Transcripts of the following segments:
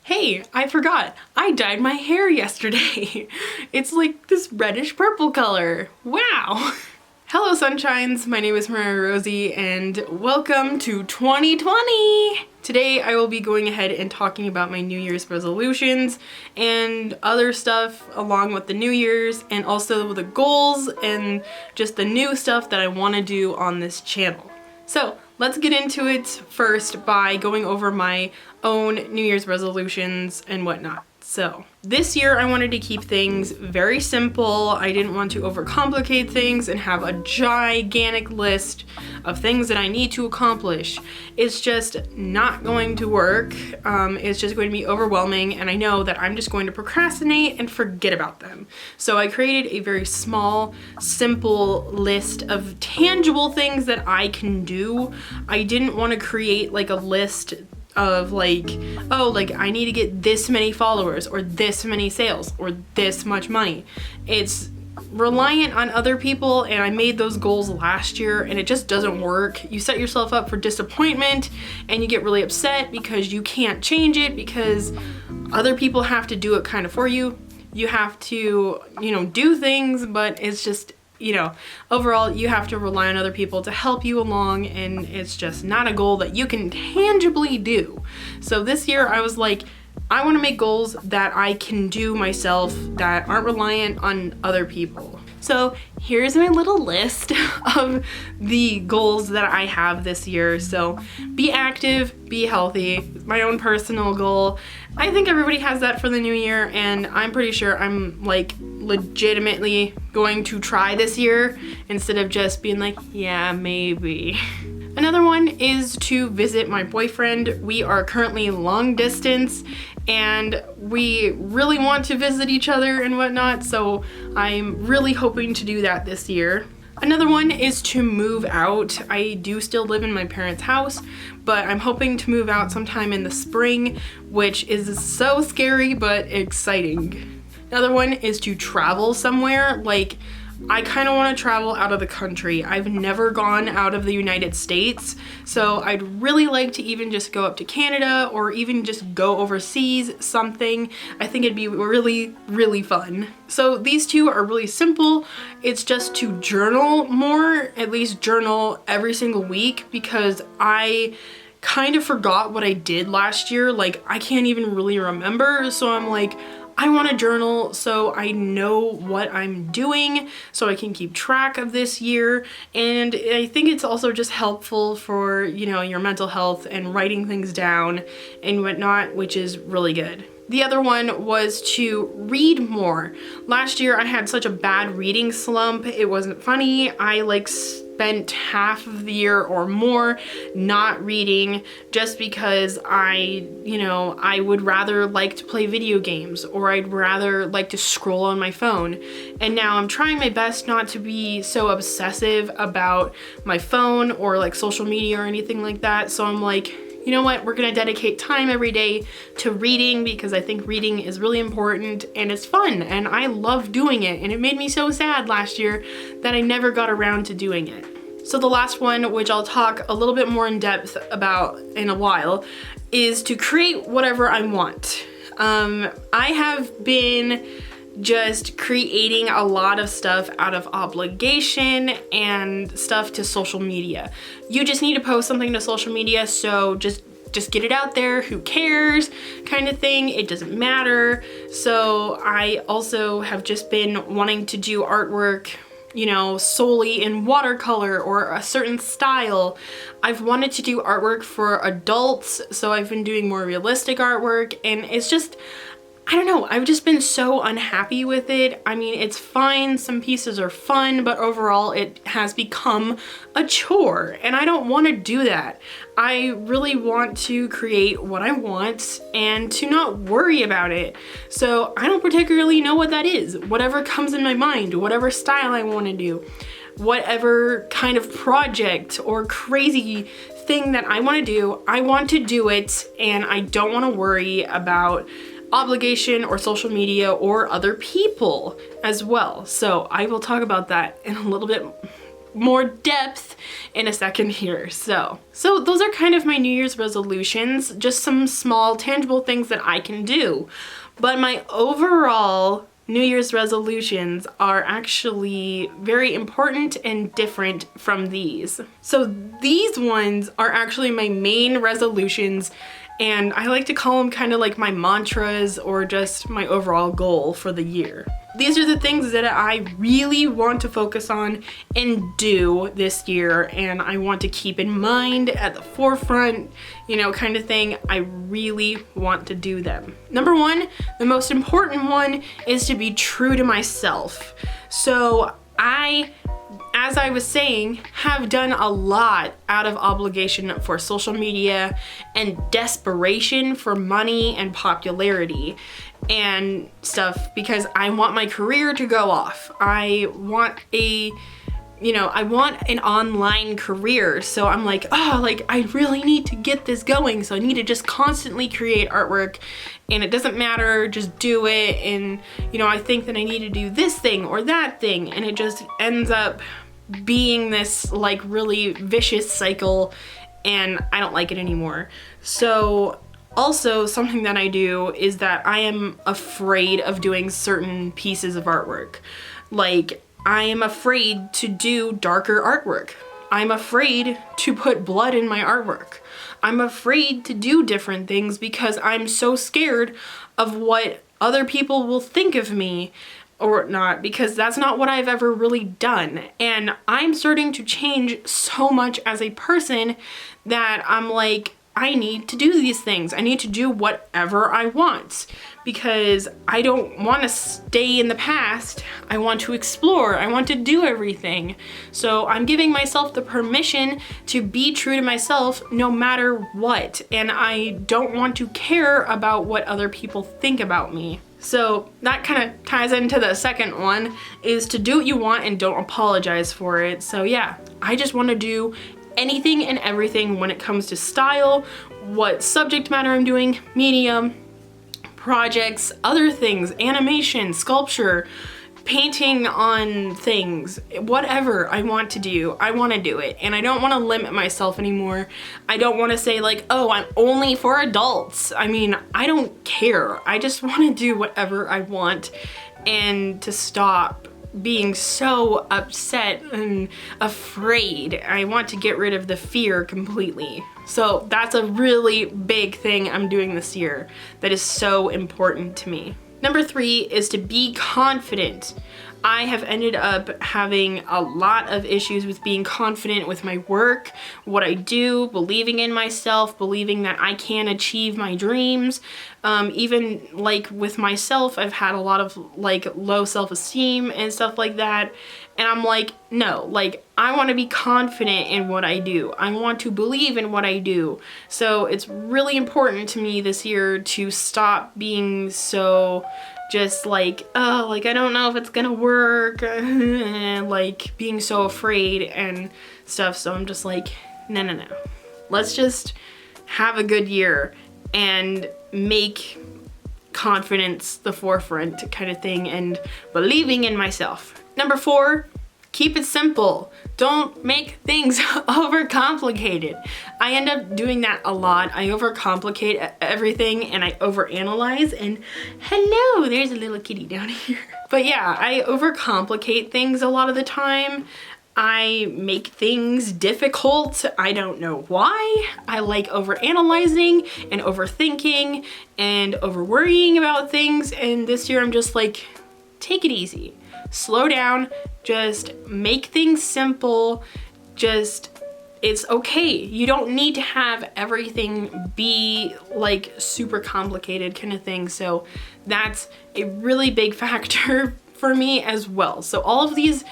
Hey, I forgot. I dyed my hair yesterday. It's like this reddish purple color. Wow. Hello sunshines, my name is Mariah Rosie and welcome to 2020! Today I will be going ahead and talking about my New Year's resolutions and other stuff along with the New Year's, and also the goals and just the new stuff that I want to do on this channel. So let's get into it first by going over my own New Year's resolutions and whatnot. So this year I wanted to keep things very simple. I didn't want to overcomplicate things and have a gigantic list of things that I need to accomplish. It's just not going to work. It's just going to be overwhelming, and I know that I'm just going to procrastinate and forget about them. So I created a very small, simple list of tangible things that I can do. I didn't want to create like a list of like, oh, like I need to get this many followers or this many sales or this much money. It's reliant on other people, and I made those goals last year and it just doesn't work. You set yourself up for disappointment and you get really upset because you can't change it because other people have to do it kind of for you. You have to, do things, but it's just, overall you have to rely on other people to help you along, and it's just not a goal that you can tangibly do. So this year I was like, I want to make goals that I can do myself that aren't reliant on other people. So here's my little list of the goals that I have this year. So be active, be healthy, my own personal goal. I think everybody has that for the new year, and I'm pretty sure I'm like legitimately going to try this year instead of just being like, yeah, maybe. Another one is to visit my boyfriend. We are currently long distance and we really want to visit each other and whatnot, so I'm really hoping to do that this year. Another one is to move out. I do still live in my parents' house, but I'm hoping to move out sometime in the spring, which is so scary but exciting. Another one is to travel somewhere. Like, I kind of want to travel out of the country. I've never gone out of the United States, so I'd really like to even just go up to Canada or even just go overseas, something. I think it'd be really, really fun. So these two are really simple. It's just to journal more, at least journal every single week, because I kind of forgot what I did last year. Like, I can't even really remember, so I'm like, I want to journal so I know what I'm doing, so I can keep track of this year. And I think it's also just helpful for, your mental health and writing things down and whatnot, which is really good. The other one was to read more. Last year I had such a bad reading slump. It wasn't funny. I spent half of the year or more not reading just because I would rather like to play video games, or I'd rather like to scroll on my phone. And now I'm trying my best not to be so obsessive about my phone or like social media or anything like that. So I'm like, you know what, we're gonna dedicate time every day to reading, because I think reading is really important and it's fun and I love doing it, and it made me so sad last year that I never got around to doing it. So the last one, which I'll talk a little bit more in depth about in a while, is to create whatever I want. I have been just creating a lot of stuff out of obligation and stuff to social media. You just need to post something to social media, so just get it out there, who cares, kind of thing. It doesn't matter. So I also have just been wanting to do artwork, solely in watercolor or a certain style. I've wanted to do artwork for adults, so I've been doing more realistic artwork, and it's just, I don't know, I've just been so unhappy with it. I mean, it's fine, some pieces are fun, but overall it has become a chore, and I don't want to do that. I really want to create what I want and to not worry about it. So I don't particularly know what that is. Whatever comes in my mind, whatever style I want to do, whatever kind of project or crazy thing that I want to do it, and I don't want to worry about obligation or social media or other people as well. So I will talk about that in a little bit more depth in a second here. So those are kind of my New Year's resolutions, just some small tangible things that I can do. But my overall New Year's resolutions are actually very important and different from these. So these ones are actually my main resolutions, and I like to call them kind of like my mantras or just my overall goal for the year. These are the things that I really want to focus on and do this year, and I want to keep in mind at the forefront, you know, kind of thing. I really want to do them. Number one, the most important one, is to be true to myself. So as I was saying, have done a lot out of obligation for social media and desperation for money and popularity and stuff, because I want my career to go off. I want an online career. So I'm like, oh, like I really need to get this going. So I need to just constantly create artwork, and it doesn't matter, just do it. And I think that I need to do this thing or that thing, and it just ends up being this like really vicious cycle, and I don't like it anymore. So also, something that I do is that I am afraid of doing certain pieces of artwork. Like, I am afraid to do darker artwork. I'm afraid to put blood in my artwork. I'm afraid to do different things because I'm so scared of what other people will think of me or not, because that's not what I've ever really done. And I'm starting to change so much as a person that I'm like, I need to do these things. I need to do whatever I want, because I don't want to stay in the past. I want to explore. I want to do everything. So I'm giving myself the permission to be true to myself no matter what. And I don't want to care about what other people think about me. So that kind of ties into the second one, is to do what you want and don't apologize for it. So yeah, I just want to do anything and everything when it comes to style, what subject matter I'm doing, medium, projects, other things, animation, sculpture, painting on things, whatever I want to do, I want to do it. And I don't want to limit myself anymore. I don't want to say like, oh, I'm only for adults. I mean, I don't care. I just want to do whatever I want, and to stop being so upset and afraid. I want to get rid of the fear completely. So that's a really big thing I'm doing this year that is so important to me. Number 3 is to be confident. I have ended up having a lot of issues with being confident with my work, what I do, believing in myself, believing that I can achieve my dreams. Even like with myself, I've had a lot of like low self-esteem and stuff like that. And I'm like, no, like I want to be confident in what I do. I want to believe in what I do. So it's really important to me this year to stop being so just like, oh, like I don't know if it's gonna work, like being so afraid and stuff. So I'm just like, no. Let's just have a good year and make confidence the forefront kind of thing, and believing in myself. Number 4, keep it simple. Don't make things overcomplicated. I end up doing that a lot. I overcomplicate everything and I overanalyze, and hello, there's a little kitty down here. But yeah, I overcomplicate things a lot of the time. I make things difficult. I don't know why. I like overanalyzing and overthinking and overworrying about things, and this year I'm just like, take it easy. Slow down, just make things simple, it's okay. You don't need to have everything be like super complicated kind of thing. So that's a really big factor for me as well. So all of these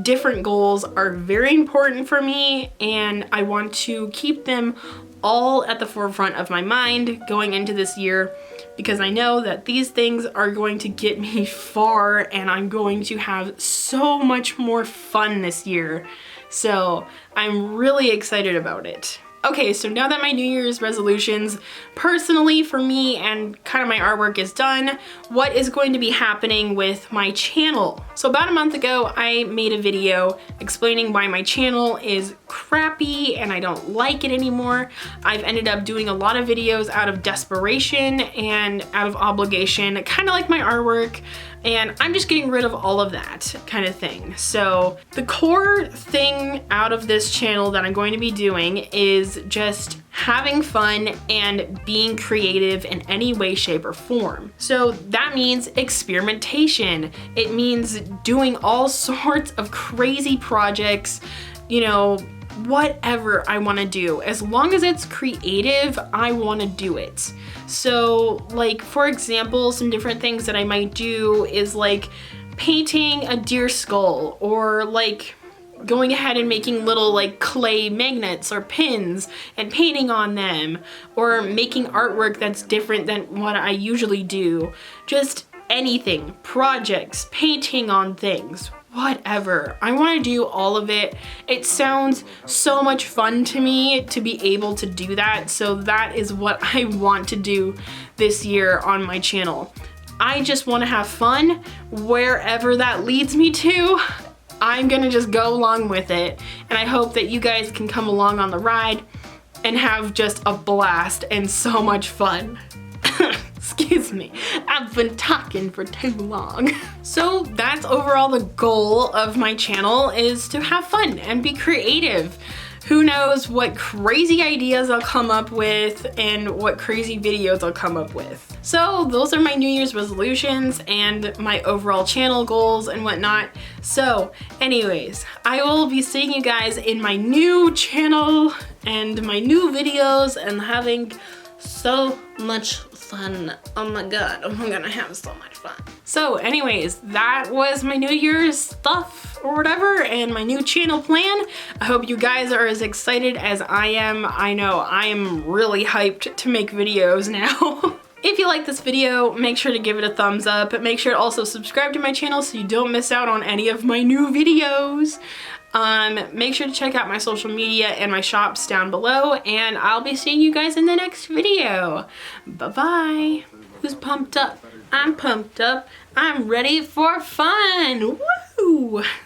different goals are very important for me, and I want to keep them all at the forefront of my mind going into this year, because I know that these things are going to get me far, and I'm going to have so much more fun this year. So I'm really excited about it. Okay, so now that my New Year's resolutions personally for me and kind of my artwork is done, what is going to be happening with my channel? So about a month ago, I made a video explaining why my channel is crappy and I don't like it anymore. I've ended up doing a lot of videos out of desperation and out of obligation, kind of like my artwork, and I'm just getting rid of all of that kind of thing. So the core thing out of this channel that I'm going to be doing is just having fun and being creative in any way, shape, or form. So that means experimentation. It means doing all sorts of crazy projects, you know, whatever I want to do. As long as it's creative, I want to do it. So like, for example, some different things that I might do is like painting a deer skull, or like going ahead and making little like clay magnets or pins and painting on them, or making artwork that's different than what I usually do. Just anything, projects, painting on things, whatever. I want to do all of it. It sounds so much fun to me to be able to do that. So that is what I want to do this year on my channel. I just want to have fun wherever that leads me to. I'm gonna just go along with it, and I hope that you guys can come along on the ride and have just a blast and so much fun. Excuse me, I've been talking for too long. So that's overall the goal of my channel, is to have fun and be creative. Who knows what crazy ideas I'll come up with and what crazy videos I'll come up with. So those are my New Year's resolutions and my overall channel goals and whatnot. So anyways, I will be seeing you guys in my new channel and my new videos and having so much fun. Oh my god, I'm gonna have so much fun. So anyways, that was my New Year's stuff or whatever, and my new channel plan. I hope you guys are as excited as I am. I know I am really hyped to make videos now. If you like this video, make sure to give it a thumbs up, but make sure to also subscribe to my channel so you don't miss out on any of my new videos. Make sure to check out my social media and my shops down below, and I'll be seeing you guys in the next video. Bye-bye. Who's pumped up? I'm pumped up. I'm ready for fun. Woo!